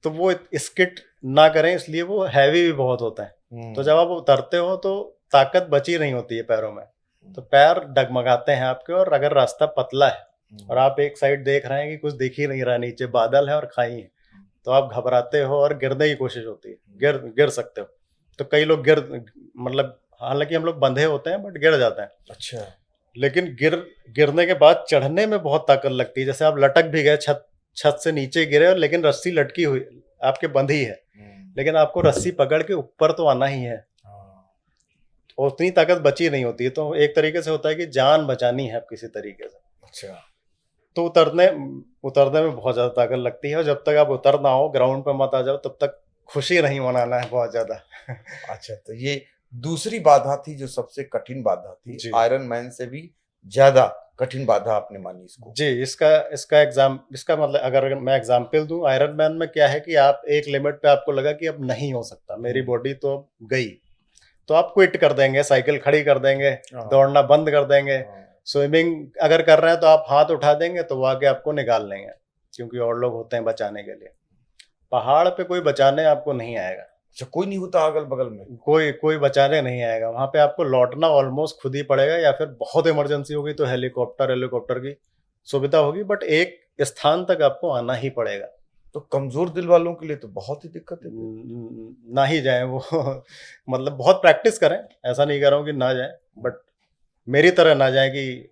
S2: तो वो स्किट ना करें, इसलिए वो हैवी भी बहुत होता है। तो जब आप उतरते हो तो ताकत बची नहीं होती है पैरों में, तो पैर डगमगाते हैं आपके। और अगर रास्ता पतला है और आप एक साइड देख रहे हैं कि कुछ दिख ही नहीं रहा, नीचे बादल है और खाई है, तो आप घबराते हो और गिरने की कोशिश होती है, गिर सकते हो। तो कई लोग मतलब हालांकि हम लोग बंधे होते हैं बट गिर जाते हैं।
S1: अच्छा।
S2: लेकिन गिरने के बाद चढ़ने में बहुत ताकत लगती है। जैसे आप लटक भी गए, छत से नीचे गिरे, लेकिन रस्सी लटकी हुई आपके बंधी है, लेकिन आपको रस्सी पकड़ के ऊपर तो आना ही है, और उतनी ताकत बची नहीं होती है। तो एक तरीके से होता है कि जान बचानी है आप किसी तरीके से।
S1: अच्छा।
S2: तो उतरने में बहुत ज्यादा ताकत लगती है, और जब तक आप उतर ना हो, ग्राउंड पे मत आ जाओ, तब तक खुशी नहीं मनाना है बहुत ज्यादा।
S1: अच्छा, तो ये दूसरी बाधा थी जो सबसे कठिन बाधा थी,
S2: जी।
S1: आयरन मैन से भी ज्यादा कठिन बाधा आपने मानी इसको?
S2: जी, इसका मतलब अगर मैं एग्जाम्पल दूं, आयरन मैन में क्या है कि आप एक लिमिट पे आपको लगा कि अब नहीं हो सकता, मेरी बॉडी तो गई, तो आप क्विट कर देंगे, साइकिल खड़ी कर देंगे, दौड़ना बंद कर देंगे। स्विमिंग अगर कर रहे हैं तो आप हाथ उठा देंगे तो वो आके आपको निकाल लेंगे, क्योंकि और लोग होते हैं बचाने के लिए। पहाड़ पे कोई बचाने आपको नहीं आएगा।
S1: अच्छा, कोई नहीं होता अगल बगल में?
S2: कोई बचाने नहीं आएगा। वहां पे आपको लौटना ऑलमोस्ट खुद ही पड़ेगा, या फिर बहुत इमरजेंसी होगी तो हेलीकॉप्टर की सुविधा होगी, बट एक स्थान तक आपको आना ही पड़ेगा।
S1: तो कमजोर दिल वालों के लिए तो बहुत ही दिक्कत है।
S2: ना ही जाए वो। मतलब बहुत प्रैक्टिस करें, ऐसा नहीं कर रहा हूँ कि ना जाए, बट मेरी तरह ना जाए कि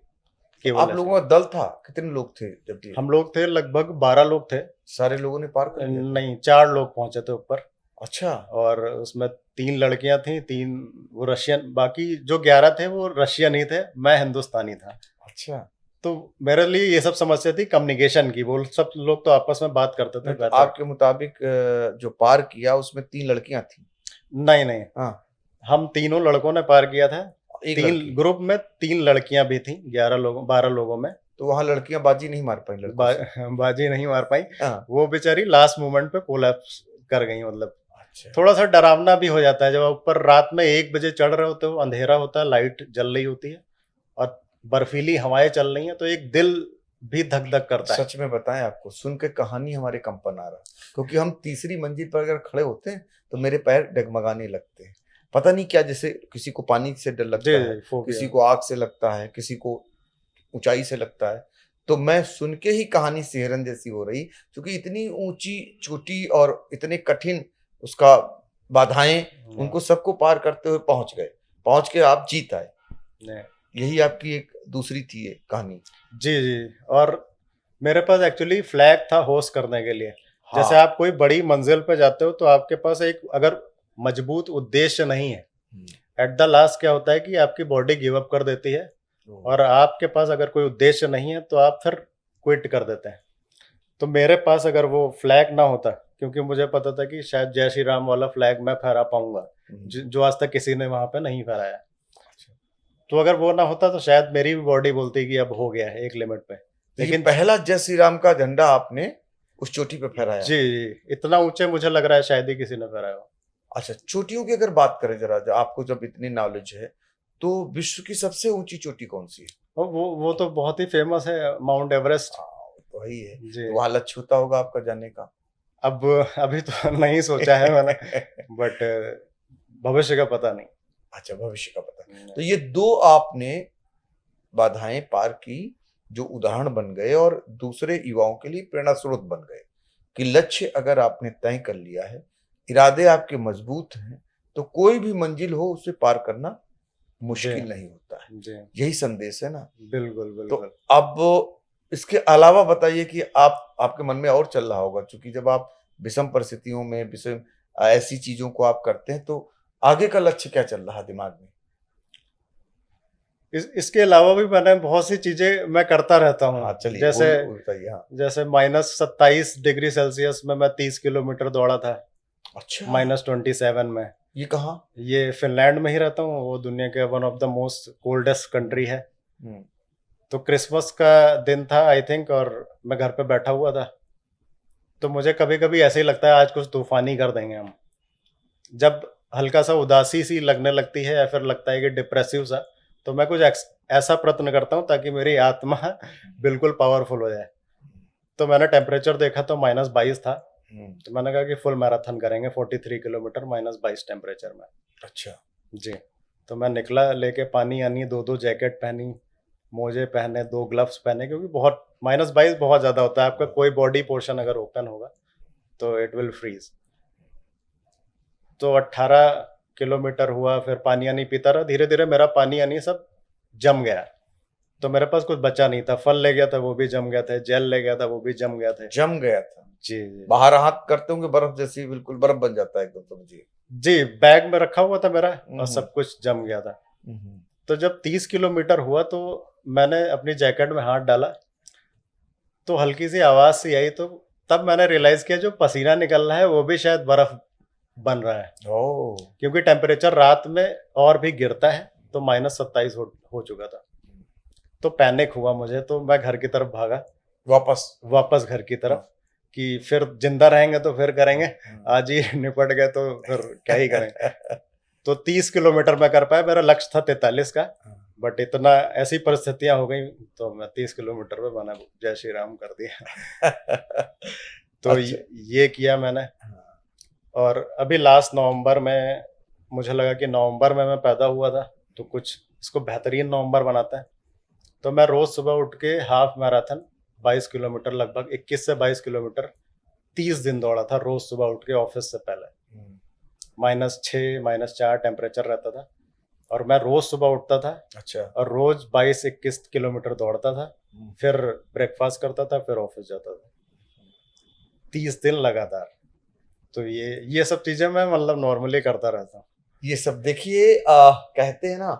S2: केवल।
S1: आप लोगों का दल था, कितने लोग थे जब ये?
S2: हम लोग थे लगभग 12 लोग थे।
S1: सारे लोगों ने पार कर लिया?
S2: नहीं, 4 लोग पहुंचे थे ऊपर।
S1: अच्छा।
S2: और उसमें 3 लड़कियां थी, 3 वो रशियन, बाकी जो 11 थे वो रशियन ही थे, मैं हिंदुस्तानी था।
S1: अच्छा।
S2: तो मेरे लिए ये सब समस्या थी कम्युनिकेशन की, वो सब लोग तो आपस में बात करते थे।
S1: तो आपके मुताबिक जो पार किया उसमें 3 लड़कियां थी?
S2: नहीं,
S1: हाँ,
S2: हम तीनों लड़कों ने पार किया था। 3 ग्रुप में 3 लड़कियां भी थी, 12 लोगों में।
S1: तो वहां लड़कियां बाजी नहीं मार पाई?
S2: बाजी नहीं मार पाई।
S1: हाँ।
S2: वो बेचारी लास्ट मोमेंट पे कोलैप्स कर गई। मतलब
S1: अच्छा।
S2: थोड़ा सा डरावना भी हो जाता है जब आप ऊपर रात में 1 बजे चढ़ रहे होते हो, अंधेरा होता है, लाइट जल रही होती है और बर्फीली हवाएं चल रही हैं, तो एक दिल भी धक धक करता है।
S1: सच में बताएं, आपको सुन के कहानी हमारे कंपन आ रहा, क्योंकि हम तीसरी मंजिल पर अगर खड़े होते हैं तो मेरे पैर डगमगाने लगते हैं। पता नहीं क्या, जैसे किसी को पानी से डर लगता है, किसी को आग से लगता है, किसी को ऊंचाई से लगता है। तो मैं सुन के ही कहानी सिहरन जैसी हो रही, क्योंकि इतनी ऊंची चोटी और इतने कठिन उसका बाधाएं, उनको सबको पार करते हुए पहुंच के आप जीत आए।
S2: नहीं।
S1: यही आपकी एक दूसरी थी ये कहानी।
S2: जी जी। और मेरे पास एक्चुअली फ्लैग था होस्ट करने के लिए।
S1: हाँ।
S2: जैसे आप कोई बड़ी मंजिल पे जाते हो तो आपके पास एक अगर मजबूत उद्देश्य नहीं है, एट द लास्ट क्या होता है कि आपकी बॉडी गिव अप कर देती है, और आपके पास अगर कोई उद्देश्य नहीं है तो आप फिर क्विट कर देते हैं। तो मेरे पास अगर वो फ्लैग ना होता, क्योंकि मुझे पता था कि शायद जय श्री राम वाला फ्लैग मैं फहरा पाऊंगा, जो आज तक किसी ने वहां पे नहीं फहराया। तो अगर वो ना होता तो शायद मेरी भी बॉडी बोलती कि अब हो गया है एक लिमिट पे।
S1: लेकिन पहला जय श्री राम का झंडा आपने उस चोटी पे फहराया।
S2: जी जी, इतना ऊंचे मुझे लग रहा है शायद ही किसी ने फहराया हो।
S1: अच्छा, चोटियों की अगर बात करें जरा, आपको जब इतनी नॉलेज है तो विश्व की सबसे ऊंची चोटी कौन सी है?
S2: वो तो बहुत ही फेमस है, माउंट एवरेस्ट।
S1: तो वही है
S2: जी।
S1: तो वहां लक्ष्य होता होगा आपका जाने का?
S2: अब अभी तो नहीं सोचा है मैंने, बट भविष्य का पता नहीं।
S1: अच्छा, भविष्य का पता नहीं। तो ये दो आपने बाधाएं पार की जो उदाहरण बन गए और दूसरे युवाओं के लिए प्रेरणा स्रोत बन गए कि लक्ष्य अगर आपने तय कर लिया है, इरादे आपके मजबूत हैं, तो कोई भी मंजिल हो उसे पार करना मुश्किल नहीं होता है।
S2: जी।
S1: यही संदेश है ना?
S2: बिल्कुल
S1: तो
S2: बिल्कुल।
S1: अब इसके अलावा बताइए कि आपके मन में और चल रहा होगा, क्योंकि जब आप विषम परिस्थितियों में विषम ऐसी चीजों को आप करते हैं तो आगे का लक्ष्य क्या चल रहा है दिमाग में?
S2: इसके अलावा भी मैंने बहुत सी चीजें मैं करता रहता हूँ।
S1: हाँ, चलिए
S2: जैसे
S1: बताइए। हाँ।
S2: जैसे -27 डिग्री सेल्सियस में मैं 30 किलोमीटर दौड़ा था।
S1: अच्छा।
S2: -27 में।
S1: ये कहाँ?
S2: ये फिनलैंड में ही रहता हूँ, वो दुनिया के one of the most coldest country है। तो क्रिसमस का दिन था आई थिंक, और मैं घर पे बैठा हुआ था, तो मुझे कभी कभी ऐसे ही लगता है आज कुछ तूफानी कर देंगे हम। जब हल्का सा उदासी सी लगने लगती है या फिर लगता है कि डिप्रेसिव सा, तो मैं कुछ ऐसा प्रयत्न करता हूँ ताकि मेरी आत्मा बिल्कुल पावरफुल हो जाए। तो मैंने टेम्परेचर देखा तो -22 था, तो मैंने कहा कि फुल मैराथन करेंगे 43 किलोमीटर -22 टेम्परेचर में।
S1: अच्छा
S2: जी। तो मैं निकला लेके पानी आनी, 2 जैकेट पहनी, मोजे पहने, 2 ग्लव्स पहने, क्योंकि बहुत -22 बहुत ज़्यादा होता है। आपका कोई बॉडी पोर्शन अगर ओपन होगा तो इट विल फ्रीज। तो 18 किलोमीटर हुआ, फिर पानी आनी पीता रहा, धीरे धीरे मेरा पानी आनी सब जम गया। तो मेरे पास कुछ बचा नहीं था, फल ले गया था वो भी जम गया था, जेल ले गया था वो भी जम गया था।
S1: जम गया था?
S2: जी जी।
S1: बाहर हाथ करते होंगे बर्फ जैसी, बिल्कुल बर्फ बन जाता है एकदम, समझिए।
S2: जी, बैग में रखा हुआ था मेरा और सब कुछ जम गया था। तो जब 30 किलोमीटर हुआ तो मैंने अपनी जैकेट में हाथ डाला, तो हल्की सी आवाज सी आई, तो तब मैंने रियलाइज किया जो पसीना निकल रहा है वो भी शायद बर्फ बन रहा है। क्योंकि टेम्परेचर रात में और भी गिरता है, तो -27 हो चुका था। तो पैनिक हुआ मुझे, तो मैं घर की तरफ भागा, वापस घर की तरफ, कि फिर जिंदा रहेंगे तो फिर करेंगे, आज ही निपट गए तो फिर क्या ही करेंगे। तो 30 किलोमीटर मैं कर पाया, मेरा लक्ष्य था 43 का, बट इतना ऐसी परिस्थितियां हो गई तो मैं 30 किलोमीटर पे मैंने जय श्री राम कर दिया। तो अच्छा। ये किया मैंने। और अभी लास्ट नवंबर में मुझे लगा कि नवंबर में मैं पैदा हुआ था तो कुछ इसको बेहतरीन नवंबर बनाता है। तो मैं रोज सुबह उठ के हाफ मैराथन 22 किलोमीटर, लगभग 21 से 22 किलोमीटर 30 दिन दौड़ा था, रोज सुबह उठ के ऑफिस से पहले। -6 -4 टेम्परेचर रहता था और मैं रोज सुबह उठता था। अच्छा। और रोज 22-21 किलोमीटर दौड़ता था, फिर ब्रेकफास्ट करता था, फिर ऑफिस जाता था, 30 दिन लगातार। तो ये सब चीजें मैं मतलब नॉर्मली करता रहता हूँ।
S1: ये सब देखिए, कहते हैं ना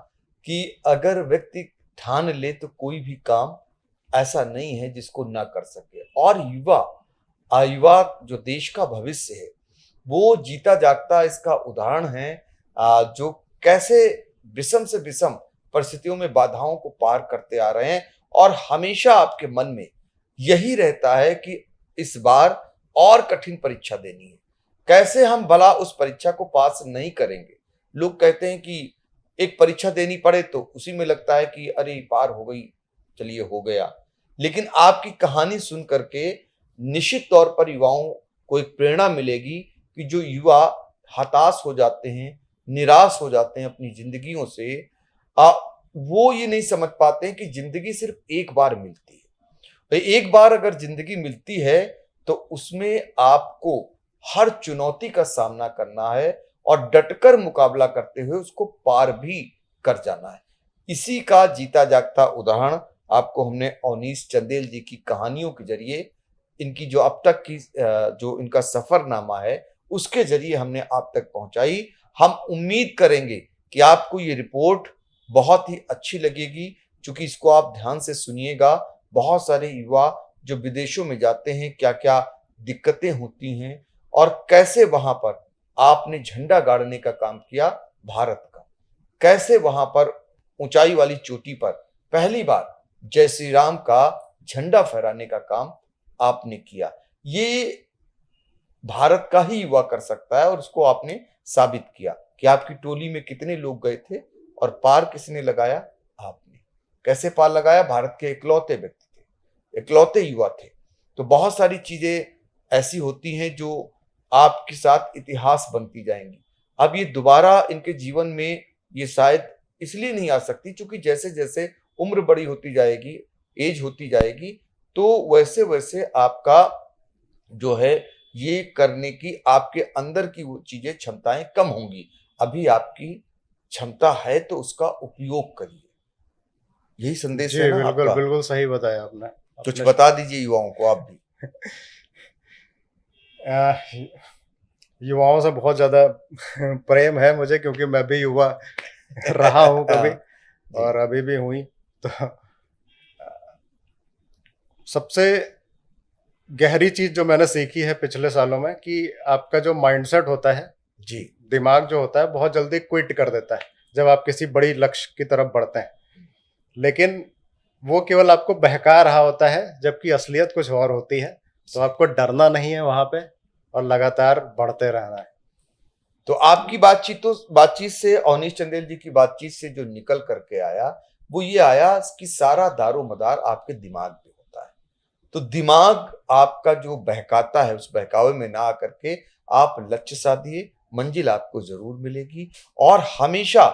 S1: कि अगर व्यक्ति ठान ले तो कोई भी काम ऐसा नहीं है जिसको ना कर सके। और युवा जो देश का भविष्य है, वो जीता जागता इसका उदाहरण है, जो कैसे विषम से विषम परिस्थितियों में बाधाओं को पार करते आ रहे हैं। और हमेशा आपके मन में यही रहता है कि इस बार और कठिन परीक्षा देनी है, कैसे हम भला उस परीक्षा को पास नहीं करेंगे। लोग कहते हैं कि एक परीक्षा देनी पड़े तो उसी में लगता है कि अरे पार हो गई, चलिए हो गया। लेकिन आपकी कहानी सुन करके निश्चित तौर पर युवाओं को एक प्रेरणा मिलेगी कि जो युवा हताश हो जाते हैं, निराश हो जाते हैं अपनी जिंदगियों से, वो ये नहीं समझ पाते हैं कि जिंदगी सिर्फ एक बार मिलती है। एक बार अगर जिंदगी मिलती है तो उसमें आपको हर चुनौती का सामना करना है और डटकर मुकाबला करते हुए उसको पार भी कर जाना है। इसी का जीता जागता उदाहरण आपको हमने अवनीश चंदेल जी की कहानियों के जरिए, इनकी जो अब तक की जो इनका सफरनामा है उसके जरिए हमने आप तक पहुंचाई। हम उम्मीद करेंगे कि आपको ये रिपोर्ट बहुत ही अच्छी लगेगी, क्योंकि इसको आप ध्यान से सुनिएगा। बहुत सारे युवा जो विदेशों में जाते हैं, क्या क्या दिक्कतें होती हैं और कैसे वहां पर आपने झंडा गाड़ने का काम किया भारत का, कैसे वहां पर ऊंचाई वाली चोटी पर पहली बार जय श्री राम का झंडा फहराने का काम आपने किया। ये भारत का ही युवा कर सकता है और उसको आपने साबित किया कि आपकी टोली में कितने लोग गए थे और पार किसने लगाया, आपने। कैसे पार लगाया? भारत के इकलौते व्यक्ति थे, इकलौते युवा थे। तो बहुत सारी चीजें ऐसी होती हैं जो आपके साथ इतिहास बनती जाएंगी। अब ये दोबारा इनके जीवन में ये शायद इसलिए नहीं आ सकती क्योंकि जैसे जैसे उम्र बड़ी होती जाएगी, एज होती जाएगी, तो वैसे वैसे आपका जो है ये करने की आपके अंदर की वो चीजें, क्षमताएं कम होंगी। अभी आपकी क्षमता है तो उसका उपयोग करिए। यही संदेश
S2: जी
S1: है ना
S2: बिल्कुल
S1: आपका?
S2: बिल्कुल सही बताया आपने।
S1: कुछ
S2: अपने
S1: बता दीजिए युवाओं को आप भी।
S2: युवाओं से बहुत ज़्यादा प्रेम है मुझे, क्योंकि मैं भी युवा रहा हूँ कभी
S1: जी।
S2: और अभी भी हुई। तो सबसे गहरी चीज़ जो मैंने सीखी है पिछले सालों में, कि आपका जो माइंडसेट होता है,
S1: जी।
S2: दिमाग जो होता है, बहुत जल्दी क्विट कर देता है जब आप किसी बड़ी लक्ष्य की तरफ बढ़ते हैं। लेकिन वो केवल आपको बहका रहा होता है, जबकि असलियत कुछ और होती है। तो आपको डरना नहीं है वहाँ पे और लगातार बढ़ते रहना है।
S1: तो आपकी बातचीत से, अवनीश चंदेल जी की बातचीत से जो निकल करके आया वो ये आया कि सारा दारोमदार आपके दिमाग पे होता है। तो दिमाग आपका जो बहकाता है, उस बहकावे में ना आकर के आप लक्ष्य साधिए, मंजिल आपको जरूर मिलेगी। और हमेशा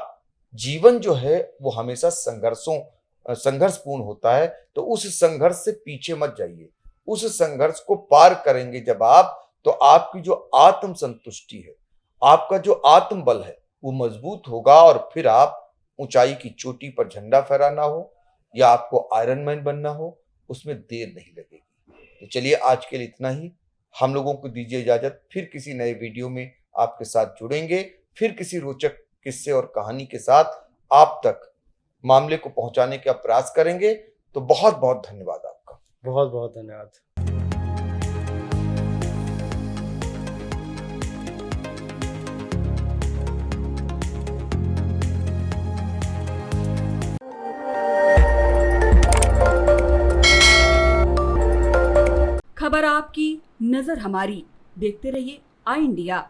S1: जीवन जो है वो हमेशा संघर्षपूर्ण होता है। तो उस संघर्ष से पीछे मत जाइए। उस संघर्ष को पार करेंगे जब आप, तो आपकी जो आत्म संतुष्टि है, आपका जो आत्मबल है, वो मजबूत होगा। और फिर आप ऊंचाई की चोटी पर झंडा फहराना हो या आपको आयरन मैन बनना हो, उसमें देर नहीं लगेगी। तो चलिए आज के लिए इतना ही। हम लोगों को दीजिए इजाजत। फिर किसी नए वीडियो में आपके साथ जुड़ेंगे, फिर किसी रोचक किस्से और कहानी के साथ आप तक मामले को पहुंचाने का प्रयास करेंगे। तो बहुत बहुत धन्यवाद आपका।
S2: बहुत बहुत धन्यवाद।
S3: खबर आपकी, नजर हमारी। देखते रहिए आई इंडिया।